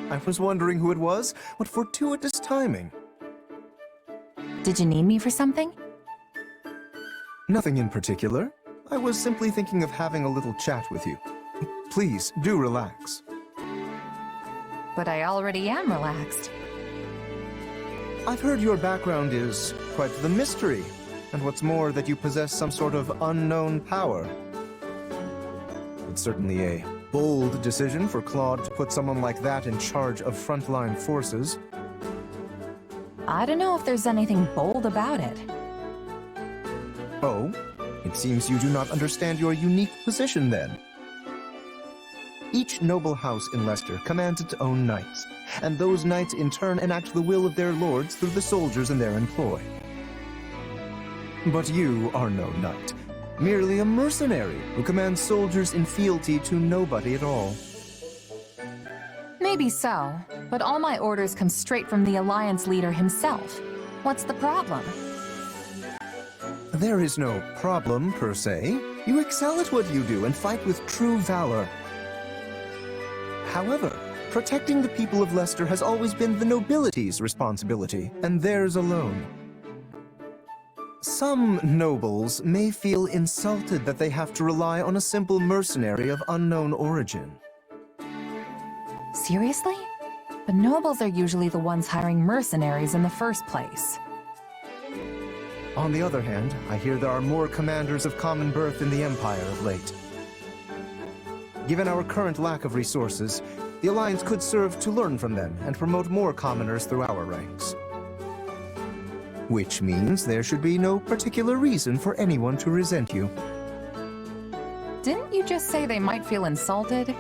I was wondering who it was. What fortuitous timing. Did you need me for something? Nothing in particular. I was simply thinking of having a little chat with you. Please, do relax. But I already am relaxed. I've heard your background is quite the mystery, and what's more, that you possess some sort of unknown power. It's certainly a bold decision for Claude to put someone like that in charge of frontline forces. I don't know if there's anything bold about it. Oh? It seems you do not understand your unique position, then. Each noble house in Leicester commands its own knights, and those knights in turn enact the will of their lords through the soldiers in their employ. But you are no knight, merely a mercenary who commands soldiers in fealty to nobody at all. Maybe so, but all my orders come straight from the Alliance leader himself. What's the problem? There is no problem, per se. You excel at what you do and fight with true valor. However, protecting the people of Leicester has always been the nobility's responsibility, and theirs alone. Some nobles may feel insulted that they have to rely on a simple mercenary of unknown origin. Seriously? The nobles are usually the ones hiring mercenaries in the first place. On the other hand, I hear there are more commanders of common birth in the Empire of late. Given our current lack of resources, the Alliance could serve to learn from them and promote more commoners through our ranks. Which means there should be no particular reason for anyone to resent you. Didn't you just say they might feel insulted?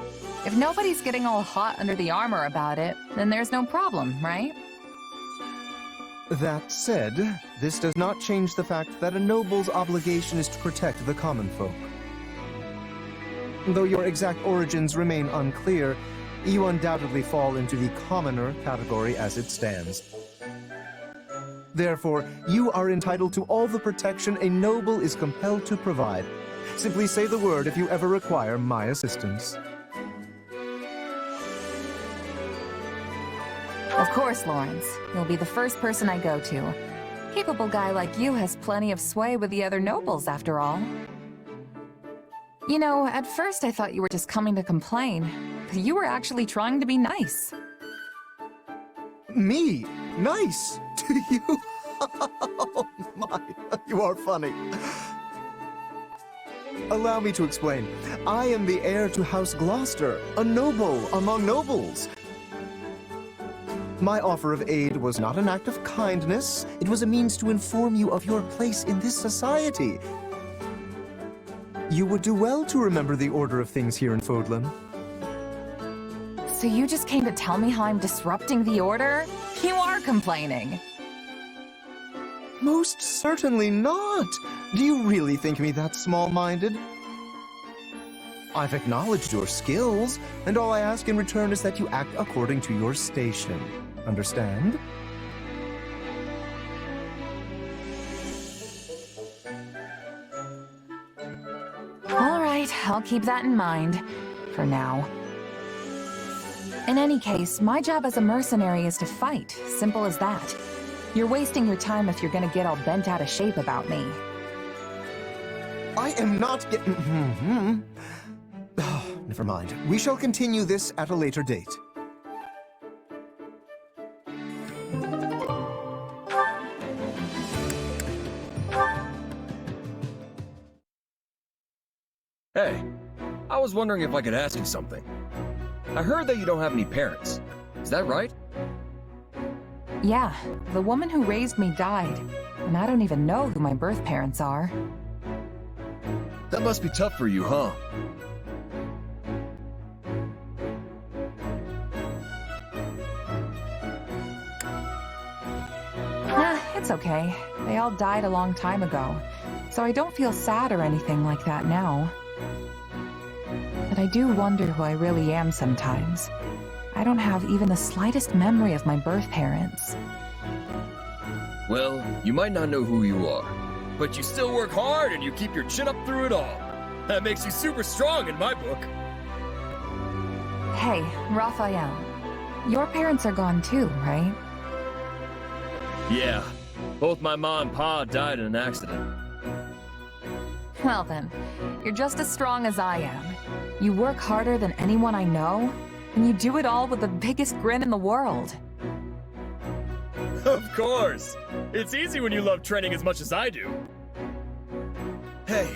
If nobody's getting all hot under the armor about it, then there's no problem, right? That said, this does not change the fact that a noble's obligation is to protect the common folk. Though your exact origins remain unclear, you undoubtedly fall into the commoner category as it stands. Therefore, you are entitled to all the protection a noble is compelled to provide. Simply say the word if you ever require my assistance. Of course, Lawrence. You'll be the first person I go to. Capable guy like you has plenty of sway with the other nobles, after all. You know, at first I thought you were just coming to complain, but you were actually trying to be nice. Me? Nice? To you? Oh my, you are funny. Allow me to explain. I am the heir to House Gloucester, a noble among nobles. My offer of aid was not an act of kindness. It was a means to inform you of your place in this society. You would do well to remember the order of things here in Fodlan. So you just came to tell me how I'm disrupting the order? You are complaining. Most certainly not. Do you really think me that small-minded? I've acknowledged your skills, and all I ask in return is that you act according to your station. Understand? All right, I'll keep that in mind. For now. In any case, my job as a mercenary is to fight. Simple as that. You're wasting your time if you're gonna get all bent out of shape about me. I am not getting... Never mind. We shall continue this at a later date. Hey, I was wondering if I could ask you something. I heard that you don't have any parents. Is that right? Yeah, the woman who raised me died, and I don't even know who my birth parents are. That must be tough for you, huh? Nah, it's okay. They all died a long time ago, so I don't feel sad or anything like that now. But I do wonder who I really am sometimes. I don't have even the slightest memory of my birth parents. Well, you might not know who you are, but you still work hard and you keep your chin up through it all. That makes you super strong in my book. Hey, Raphael. Your parents are gone too, right? Yeah, both my mom and pa died in an accident. Well then, you're just as strong as I am. You work harder than anyone I know, and you do it all with the biggest grin in the world. Of course! It's easy when you love training as much as I do. Hey,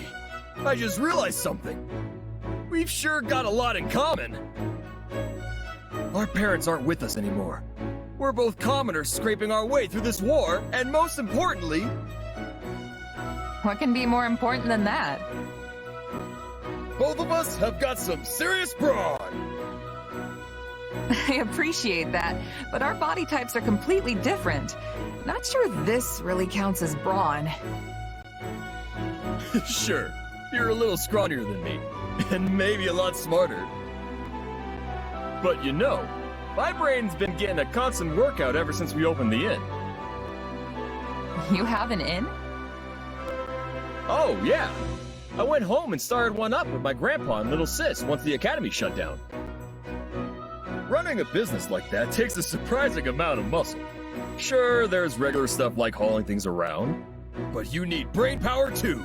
I just realized something. We've sure got a lot in common. Our parents aren't with us anymore. We're both commoners scraping our way through this war, and most importantly... What can be more important than that? both of us have got some serious brawn! I appreciate that, but our body types are completely different. Not sure this really counts as brawn. Sure, you're a little scrawnier than me, and maybe a lot smarter. But you know, my brain's been getting a constant workout ever since we opened the inn. You have an inn? Oh, yeah. I went home and started one up with my grandpa and little sis once the academy shut down. Running a business like that takes a surprising amount of muscle. Sure, there's regular stuff like hauling things around, but you need brain power too.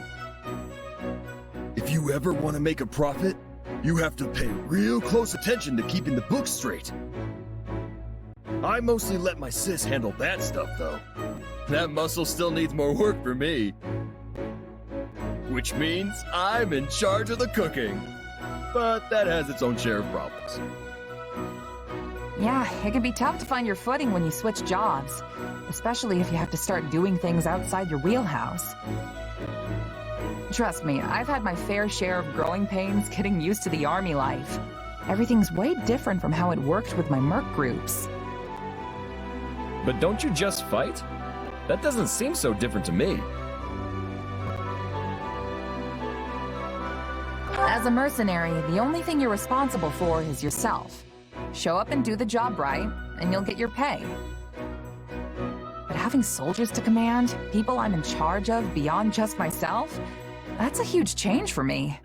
If you ever want to make a profit, you have to pay real close attention to keeping the books straight. I mostly let my sis handle that stuff, though. That muscle still needs more work for me. Which means I'm in charge of the cooking. But that has its own share of problems. Yeah, it can be tough to find your footing when you switch jobs, especially if you have to start doing things outside your wheelhouse. Trust me, I've had my fair share of growing pains getting used to the army life. Everything's way different from how it worked with my merc groups. But don't you just fight? That doesn't seem so different to me. As a mercenary, the only thing you're responsible for is yourself. Show up and do the job right, and you'll get your pay. But having soldiers to command, people I'm in charge of beyond just myself, that's a huge change for me.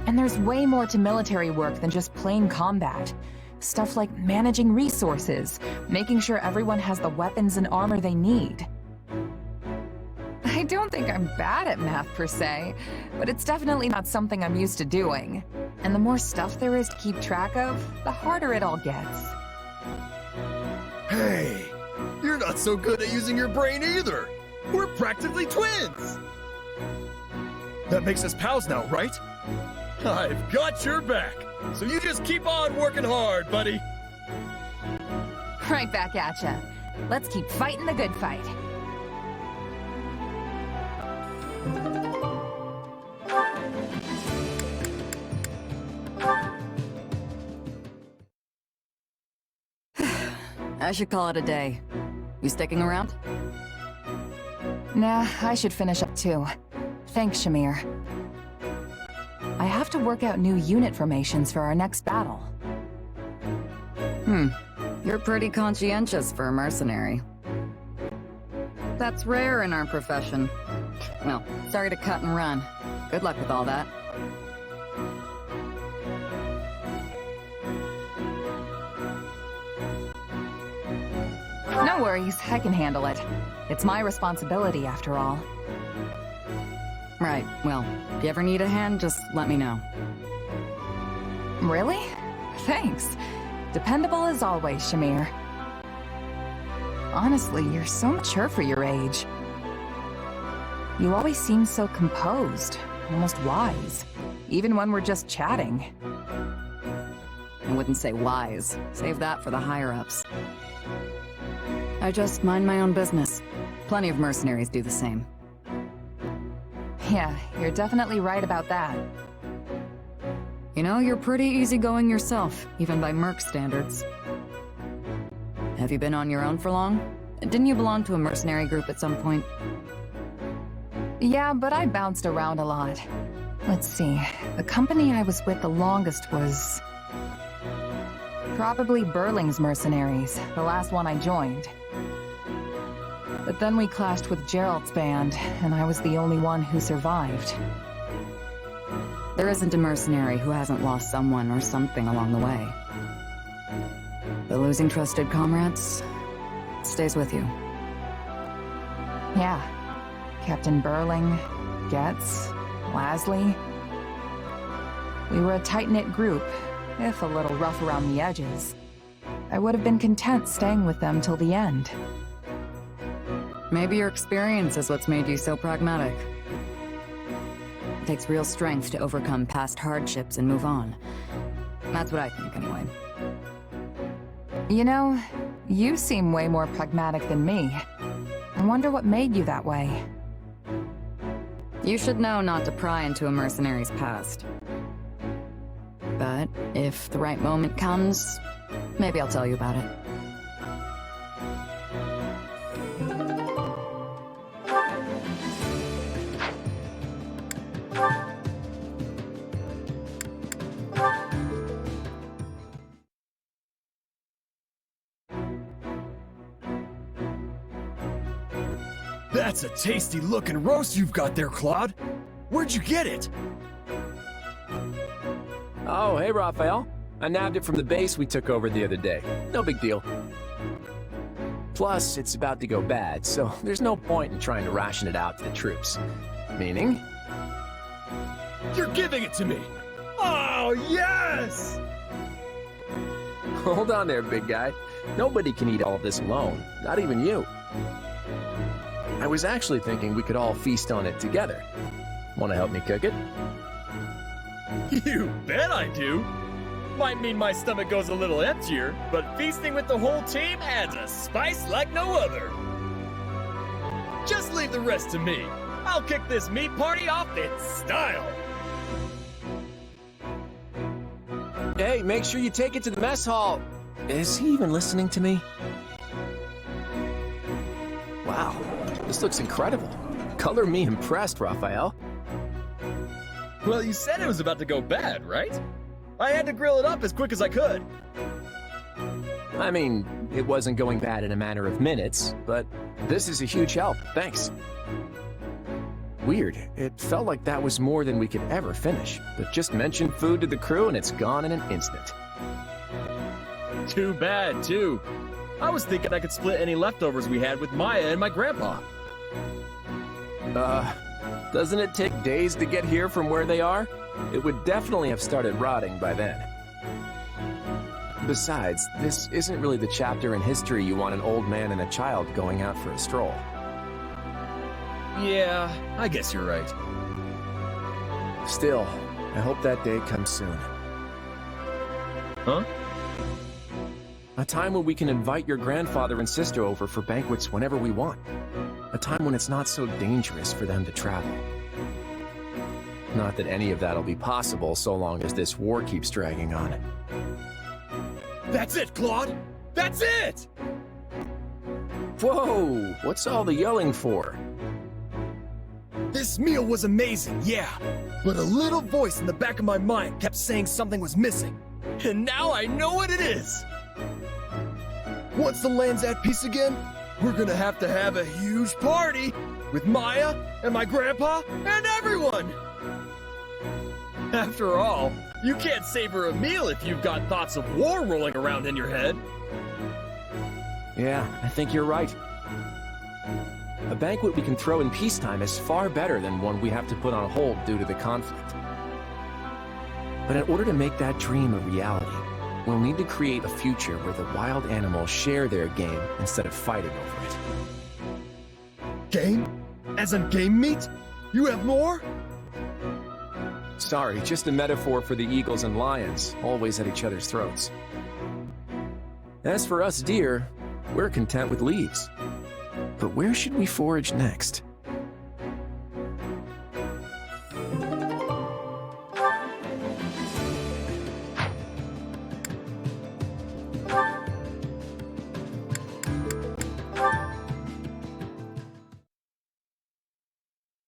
And there's way more to military work than just plain combat. Stuff like managing resources, making sure everyone has the weapons and armor they need. I don't think I'm bad at math per se, but it's definitely not something I'm used to doing. And the more stuff there is to keep track of, the harder it all gets. Hey, you're not so good at using your brain either. We're practically twins. That makes us pals now, right? I've got your back. So you just keep on working hard, buddy. Right back at ya. Let's keep fighting the good fight. I should call it a day. You sticking around? Nah, I should finish up too. Thanks, Shamir. I have to work out new unit formations for our next battle. You're pretty conscientious for a mercenary. That's rare in our profession. Well, sorry to cut and run. Good luck with all that. No worries, I can handle it. It's my responsibility after all. Right, well, if you ever need a hand, just let me know. Really? Thanks. Dependable as always, Shamir. Honestly, you're so mature for your age. You always seem so composed, almost wise, even when we're just chatting. I wouldn't say wise. Save that for the higher-ups. I just mind my own business. Plenty of mercenaries do the same. Yeah, you're definitely right about that. You know, you're pretty easygoing yourself, even by merc standards. Have you been on your own for long? Didn't you belong to a mercenary group at some point? Yeah, but I bounced around a lot. Let's see, the company I was with the longest was... probably Burling's mercenaries, the last one I joined. But then we clashed with Gerald's band, and I was the only one who survived. There isn't a mercenary who hasn't lost someone or something along the way. But losing trusted comrades stays with you. Yeah. Captain Burling, Getz, Lasley. We were a tight-knit group, if a little rough around the edges. I would have been content staying with them till the end. Maybe your experience is what's made you so pragmatic. It takes real strength to overcome past hardships and move on. That's what I think, anyway. You know, you seem way more pragmatic than me. I wonder what made you that way. You should know not to pry into a mercenary's past. But if the right moment comes, maybe I'll tell you about it. That's a tasty looking roast you've got there, Claude. Where'd you get it? Oh, hey, Raphael. I nabbed it from the base we took over the other day. No big deal. Plus, it's about to go bad, so there's no point in trying to ration it out to the troops. Meaning? You're giving it to me! Oh, yes! Hold on there, big guy. Nobody can eat all of this alone, not even you. I was actually thinking we could all feast on it together. Want to help me cook it? You bet I do! Might mean my stomach goes a little emptier, but feasting with the whole team adds a spice like no other. Just leave the rest to me. I'll kick this meat party off in style. Hey, make sure you take it to the mess hall. Is he even listening to me? Wow, this looks incredible. Color me impressed, Raphael. Well, you said it was about to go bad, right? I had to grill it up as quick as I could. I mean, it wasn't going bad in a matter of minutes, but this is a huge help, thanks. Weird, it felt like that was more than we could ever finish, but just mention food to the crew and it's gone in an instant. Too bad, too. I was thinking I could split any leftovers we had with Maya and my grandpa. Doesn't it take days to get here from where they are? It would definitely have started rotting by then. Besides, this isn't really the chapter in history you want an old man and a child going out for a stroll. Yeah, I guess you're right. Still, I hope that day comes soon. Huh? A time when we can invite your grandfather and sister over for banquets whenever we want. A time when it's not so dangerous for them to travel. Not that any of that'll be possible so long as this war keeps dragging on. That's it, Claude! That's it! Whoa! What's all the yelling for? This meal was amazing, yeah. But a little voice in the back of my mind kept saying something was missing. And now I know what it is! Once the land's at peace again, we're gonna have a huge party! With Maya, and my grandpa, and everyone! After all, you can't savor a meal if you've got thoughts of war rolling around in your head. Yeah, I think you're right. A banquet we can throw in peacetime is far better than one we have to put on hold due to the conflict. But in order to make that dream a reality, we'll need to create a future where the wild animals share their game instead of fighting over it. Game? As in game meat? You have more? Sorry, just a metaphor for the eagles and lions, always at each other's throats. As for us deer, we're content with leaves. But where should we forage next?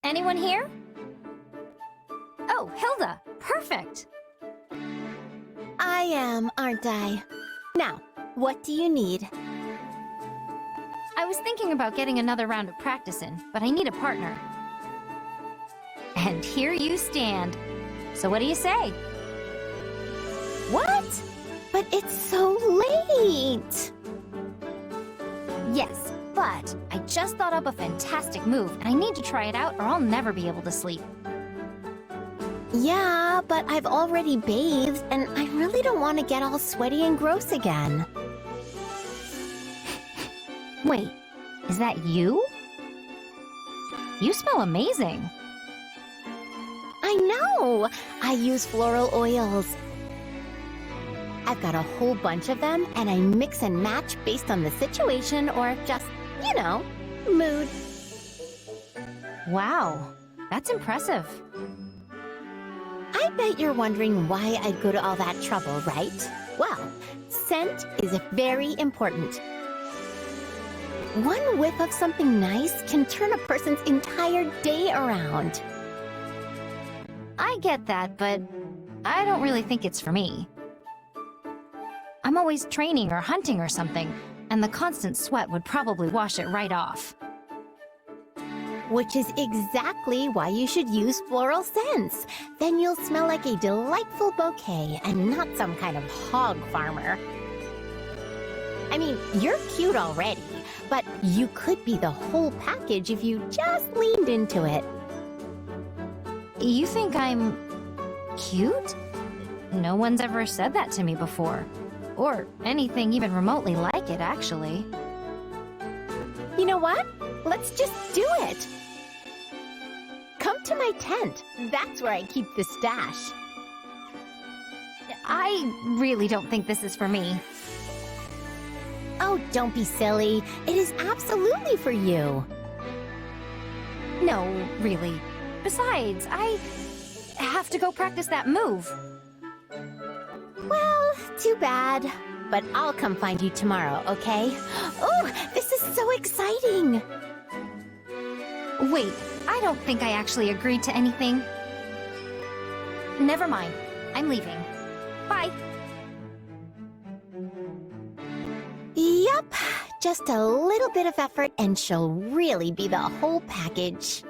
Anyone here? Oh, Hilda! Perfect! I am, aren't I? Now, what do you need? I was thinking about getting another round of practice in, but I need a partner. And here you stand. So what do you say? What? But it's so late! Yes, but I just thought up a fantastic move, and I need to try it out or I'll never be able to sleep. Yeah, but I've already bathed, and I really don't want to get all sweaty and gross again. Wait, is that you? You smell amazing. I know! I use floral oils. I've got a whole bunch of them, and I mix and match based on the situation or just, you know, mood. Wow, that's impressive. I bet you're wondering why I'd go to all that trouble, right? Well, scent is very important. One whiff of something nice can turn a person's entire day around. I get that, but I don't really think it's for me. I'm always training or hunting or something, and the constant sweat would probably wash it right off. Which is exactly why you should use floral scents. Then you'll smell like a delightful bouquet and not some kind of hog farmer. I mean, you're cute already, but you could be the whole package if you just leaned into it. You think I'm cute? No one's ever said that to me before. Or anything even remotely like it, actually. You know what? Let's just do it! Come to my tent. That's where I keep the stash. I really don't think this is for me. Oh, don't be silly. It is absolutely for you. No, really. Besides, I have to go practice that move. Well, too bad. But I'll come find you tomorrow, okay? Oh, this is so exciting! Wait, I don't think I actually agreed to anything. Never mind. I'm leaving. Bye. Yup, just a little bit of effort and she'll really be the whole package.